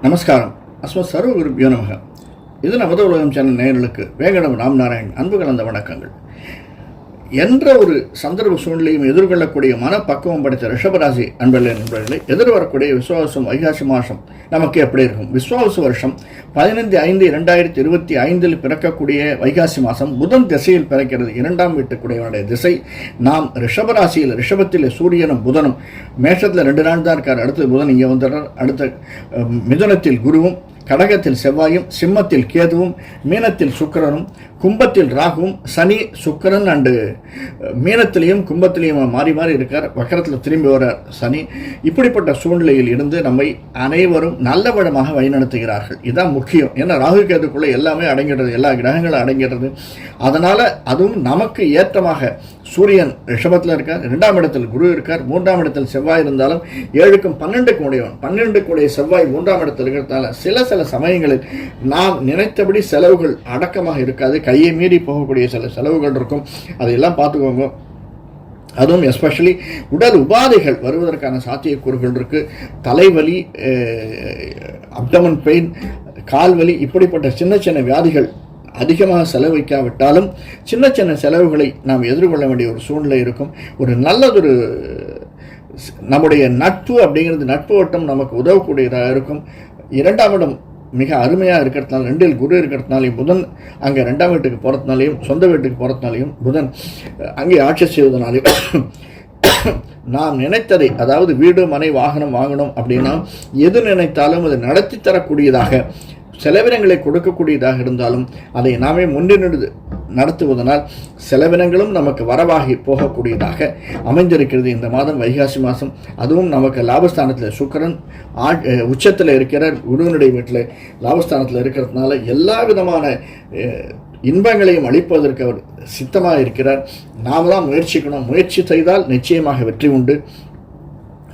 நமஸ்காரம். அஸ்மத் சர்வ குருபியோ நமக. இது நமது உலகம் சேனல் நேயர்களுக்கு வேங்கடம் ராம்நாராயண் அன்பு கலந்த வணக்கங்கள். என்ற ஒரு சந்தர்ப்ப சூழ்நிலையும் எதிர்கொள்ளக்கூடிய மனப்பக்குவம் படைத்த ரிஷபராசி நண்பர்களை எதிர்வரக்கூடிய விஸ்வாவசம் வைகாசி மாதம் நமக்கு எப்படி இருக்கும்? விஸ்வாவச வருஷம் 15/5/2025 பிறக்கக்கூடிய வைகாசி மாதம் புதன் திசையில் பிறக்கிறது. 2ஆம் வீட்டுக்குடையவனுடைய திசை. நாம் ரிஷபராசியில் ரிஷபத்தில் சூரியனும் புதனும், மேஷத்தில் 2 நாள் தான் இருக்கார். அடுத்து புதன் இங்கே வந்துடுறார். அடுத்த மிதுனத்தில் குருவும், கடகத்தில் செவ்வாயும், சிம்மத்தில் கேதுவும், மீனத்தில் சுக்கிரனும், கும்பத்தில் ராகுவும், சனி சுக்கிரன் அண்டு மீனத்திலையும் கும்பத்திலையும் மாறி மாறி இருக்கார். வக்கரத்தில் திரும்பி வரார் சனி. இப்படிப்பட்ட சூழ்நிலையில் இருந்து நம்மை அனைவரும் நல்ல விதமாக வழிநடத்துகிறார்கள். இதுதான் முக்கியம். ஏன்னா ராகு கேதுக்குள்ளே எல்லாமே அடங்கிடுறது, எல்லா கிரகங்களும் அடங்கிடுறது. அதனால் அதுவும் நமக்கு ஏற்றமாக சூரியன் ரிஷபத்தில் இருக்கார், 2ஆம் இடத்தில் குரு இருக்கார், 3ஆம் இடத்தில் செவ்வாய் இருந்தாலும் 7க்கும் 12க்கும் உடையவன், 12க்கு உடைய செவ்வாய் 3ஆம் இடத்தில் இருக்கிறதால சில சமயங்களில் நாம் நினைத்தபடி செலவுகள் அடக்கமாக இருக்காது. கையை மீறி போகக்கூடிய சில செலவுகள் இருக்கும். அதையெல்லாம் பார்த்துக்கோங்க. அதுவும் எஸ்பெஷலி உடல் உபாதைகள் வருவதற்கான சாத்தியக்கூறுகள் இருக்குது. தலைவலி, அப்டமன் பெயின், கால்வலி, இப்படிப்பட்ட சின்ன சின்ன வியாதிகள் அதிகமாக செலவழிக்காவிட்டாலும் சின்ன சின்ன செலவுகளை நாம் எதிர்கொள்ள வேண்டிய ஒரு சூழ்நிலை இருக்கும். ஒரு நல்லதொரு நம்முடைய நட்பு அப்படிங்கிறது, நட்பு வட்டம் நமக்கு உதவக்கூடியதாக இருக்கும். 2ஆம் இடம் மிக அருமையாக இருக்கிறதுனால, 2இல் குரு இருக்கிறதுனாலையும், புதன் அங்கே 2ஆம் வீட்டுக்கு போகிறதுனாலையும், சொந்த வீட்டுக்கு போகிறதுனாலையும், புதன் அங்கே ஆட்சி செய்வதனாலையும் நாம் நினைத்ததை, அதாவது வீடு மனை வாகனம் வாங்கணும் அப்படின்னா எது நினைத்தாலும் அது நடத்தி தரக்கூடியதாக, செலவினங்களை கொடுக்கக்கூடியதாக இருந்தாலும் அதை நாமே முன்னின்று நடத்துவதனால் செலவினங்களும் நமக்கு வரவாகி போகக்கூடியதாக அமைந்திருக்கிறது இந்த மாதம், வைகாசி மாதம். அதுவும் நமக்கு லாபஸ்தானத்தில் சுக்கிரன் உச்சத்தில் இருக்கிறார். குருவினுடைய வீட்டில் லாபஸ்தானத்தில் இருக்கிறதுனால எல்லா விதமான இன்பங்களையும் அளிப்பதற்கு அவர் சித்தமாக இருக்கிறார். நாம் தான் முயற்சிக்கணும். முயற்சி செய்தால் நிச்சயமாக வெற்றி உண்டு.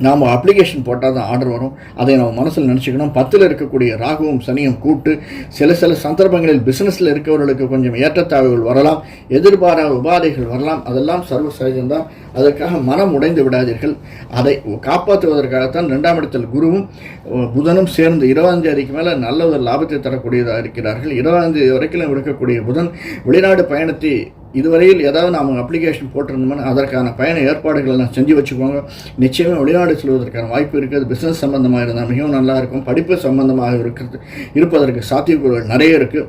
நாம் அப்ளிகேஷன் போட்டால் தான் ஆர்டர் வரும். அதை நம்ம மனசில் நினச்சிக்கணும். 10ல் இருக்கக்கூடிய ராகுவும் சனியும் கூட்டு சில சந்தர்ப்பங்களில் பிஸ்னஸில் இருக்கிறவர்களுக்கு கொஞ்சம் ஏற்றத்தாழ்வுகள் வரலாம், எதிர்பாராத உபாதைகள் வரலாம். அதெல்லாம் சர்வ சகஜம்தான். அதற்காக மனம் உடைந்து விடாதீர்கள். அதை காப்பாற்றுவதற்காகத்தான் 2ஆம் இடத்தில் குருவும் புதனும் சேர்ந்து 20ஆம் தேதிக்கு மேலே நல்ல ஒரு லாபத்தை தரக்கூடியதாக இருக்கிறார்கள். 20ஆம் தேதி வரைக்கும் இருக்கக்கூடிய புதன் வெளிநாடு பயணத்தை இதுவரையில் ஏதாவது நாம் அப்ளிகேஷன் போட்டிருந்தோம்னா அதற்கான பயண ஏற்பாடுகள் எல்லாம் செஞ்சு வச்சுக்கோங்க. நிச்சயமாக வெளிநாடு செல்வதற்கான வாய்ப்பு இருக்குது. பிஸ்னஸ் சம்பந்தமாக இருந்தால் மிகவும் நல்லா இருக்கும். படிப்பு சம்பந்தமாக இருப்பதற்கு சாத்தியக்கூறுகள் நிறைய இருக்குது.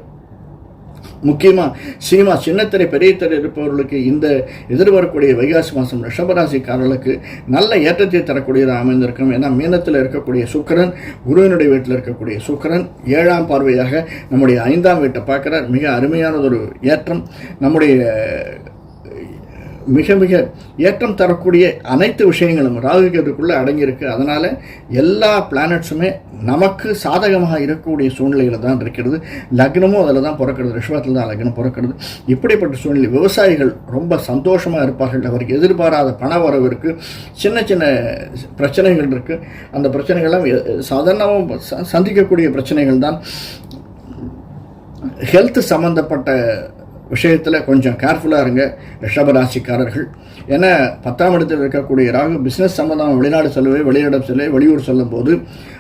முக்கியமாக சினிமா, சின்னத்திரை பெரிய திரை இருப்பவர்களுக்கு இந்த எதிர்வரக்கூடிய வைகாசி மாதம் ரிஷபராசிக்காரர்களுக்கு நல்ல ஏற்றத்தை தரக்கூடியதாக அமைந்திருக்கும். ஏன்னா மீனத்தில் இருக்கக்கூடிய சுக்கிரன், குருவினுடைய வீட்டில் இருக்கக்கூடிய சுக்கிரன் 7ஆம் பார்வையாக நம்முடைய 5ஆம் வீட்டை பார்க்குறார். மிக அருமையானதொரு ஏற்றம். நம்முடைய மிக மிக ஏற்றம் தரக்கூடிய அனைத்து விஷயங்களும் ராகு கேதுக்குள்ளே அடங்கியிருக்கு. அதனால் எல்லா பிளானட்ஸுமே நமக்கு சாதகமாக இருக்கக்கூடிய சூழ்நிலையில் தான் இருக்கிறது. லக்னமும் அதில் தான் பிறக்கிறது. ரிஷபத்தில் தான் லக்னம் பிறக்கிறது. இப்படிப்பட்ட சூழ்நிலை விவசாயிகள் ரொம்ப சந்தோஷமாக இருப்பார்கள். அவருக்கு எதிர்பாராத பண வரவு இருக்குது. சின்ன சின்ன பிரச்சனைகள் இருக்குது. அந்த பிரச்சனைகள்லாம் சாதாரணமாக சந்திக்கக்கூடிய பிரச்சனைகள் தான். ஹெல்த் சம்மந்தப்பட்ட விஷயத்தில் கொஞ்சம் கேர்ஃபுல்லாக இருங்க ரிஷபராசிக்காரர்கள். ஏன்னா 10ஆம் இடத்தில் இருக்கக்கூடிய ராகு பிஸ்னஸ் சம்பந்தமாக வெளிநாடு செல்லவே, வெளியிடம் செல்ல, வெளியூர் செல்லும் போது,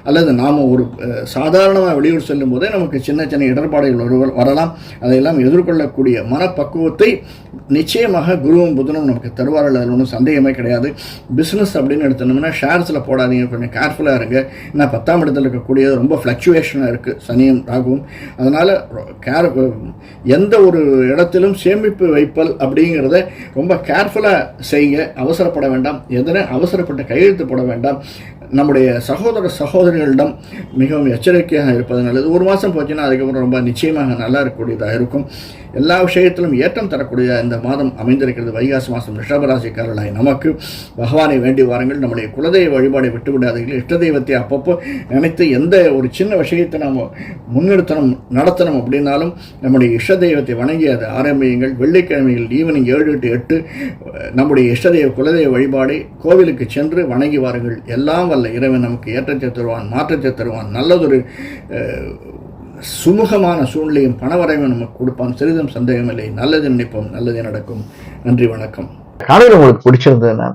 அல்லது நாம் ஒரு சாதாரணமாக வெளியூர் செல்லும் போதே நமக்கு சின்ன சின்ன இடர்பாடுகள் வரலாம். அதையெல்லாம் எதிர்கொள்ளக்கூடிய மனப்பக்குவத்தை நிச்சயமாக குருவும் புதனும் நமக்கு தருவார்கள். அதில் ஒன்றும் சந்தேகமே கிடையாது. பிஸ்னஸ் அப்படின்னு எடுத்தோம்னா ஷேர்ஸில் போடாதீங்க, கொஞ்சம் கேர்ஃபுல்லாக இருங்க. ஏன்னா 10ஆம் இடத்தில் இருக்கக்கூடிய ரொம்ப ஃப்ளக்சுவேஷனாக இருக்குது சனியும் ராகுவும். அதனால் எந்த ஒரு இடத்திலும் சேமிப்பு வைப்பல் அப்படிங்கிறத ரொம்ப கேர்ஃபுல்லாக செய்ய, அவசரப்பட வேண்டாம். எதனை அவசரப்பட்ட கையெழுத்து போட வேண்டாம். நம்முடைய சகோதரிகளிடம் மிகவும் எச்சரிக்கையாக இருப்பது நல்லது. ஒரு மாதம் போச்சுன்னா அதுக்கப்புறம் ரொம்ப நிச்சயமாக நல்லா இருக்கக்கூடியதாக இருக்கும். எல்லா விஷயத்திலும் ஏற்றம் தரக்கூடியதாக இந்த மாதம் அமைந்திருக்கிறது. வைகாசி மாதம் ரிஷபராசிக்காரர்களாய் நமக்கு பகவானை வேண்டி வாருங்கள். நம்முடைய குலதெய்வ வழிபாடை விட்டு விடாதீர்கள். இஷ்ட தெய்வத்தை அப்பப்போ நினைத்து எந்த ஒரு சின்ன விஷயத்தை நாம் முன்னிறுத்தணும், நடத்தணும் அப்படின்னாலும் நம்முடைய இஷ்ட தெய்வத்தை வணங்கி அதை ஆரம்பியுங்கள். வெள்ளிக்கிழமைகள் ஈவினிங் 7 to 8 நம்முடைய இஷ்ட தெய்வ குலதெய்வ வழிபாடை கோவிலுக்கு சென்று வணங்கி வாருங்கள். எல்லாம் வல்ல இறைவன் நமக்கு ஏற்றத்தை தருவான், மாற்றத்தை தருவான். நல்லதொரு சுமூகமான சூழ்நிலையும் பணவரையும் நமக்கு கொடுப்பான். சிறிதும் சந்தேகமில்லை. நல்லது நினைப்போம், நல்லது நடக்கும். நன்றி, வணக்கம். காலையில் உங்களுக்கு பிடிச்சிருந்ததுன்னா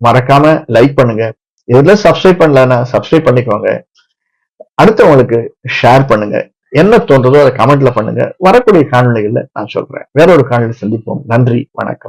மறக்காம லைக் பண்ணுங்க. இதுல சப்ஸ்கிரைப் பண்ணலன்னா சப்ஸ்கிரைப் பண்ணிக்கோங்க. அடுத்தவங்களுக்கு ஷேர் பண்ணுங்க. என்ன தோன்றதோ அதை கமெண்ட்ல பண்ணுங்க. வரக்கூடிய காணொளிகள்ல நான் சொல்றேன். வேற ஒரு காணொளி சந்திப்போம். நன்றி, வணக்கம்.